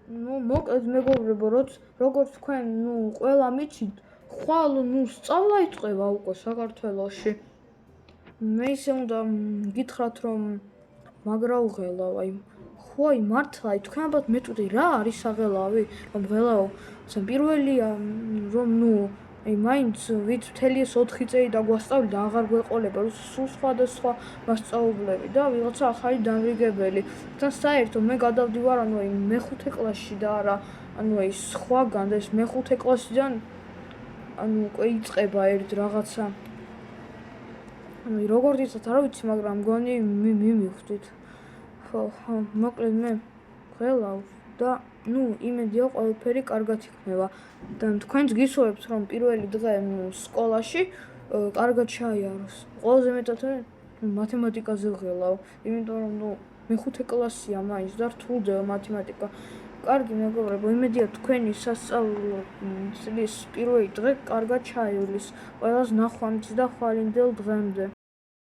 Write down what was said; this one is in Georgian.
მოკლედ მეგობრებო, როგორც თქვენ, ყველა მიცით, ხვალ, სწავლა იწყება უკვე საქართველოში. მე ისე უნდა გითხრათ, რომ მაგრა უღელავ, ხო, მართლა, თქვენ ალბათ მეტყვი რა არის აღელავი, რომ ღელავ, პირველია, რომ მაინც ვით მთელი ეს 4 წელი დაგვასწავლი და აღარ გვეყოლება, სულ სხვადასხვა მასწავლებლები და ვიღაცა ახალი დამრიგებელი. თან საერთოდ მე გადავდივარ მეხუთე კლასში და არა სხვაგან და ეს მეხუთე კლასიდან უკვე იწყება ერთ რაღაცა. როგორ იცით, არ ვიცი, მაგრამ მგონი მივხვდით. ხო, მოკლედ მე ღელავ და იმედია ყველაფერი კარგად იქნება და თქვენც გისურვებთ, რომ პირველი დღე სკოლაში კარგად ჩაიაროს. ყველაზე მეტად მათემატიკაზე ვღელავ, იმიტომ რომ მეხუთე კლასია მაინც და რთულდება მათემატიკა. კარგი მეგობრებო, იმედია თქვენი სასწავლო წლის პირველი დღე კარგად ჩაივლის. ყველას ნახვამდის და ხვალინდელ დღემდე.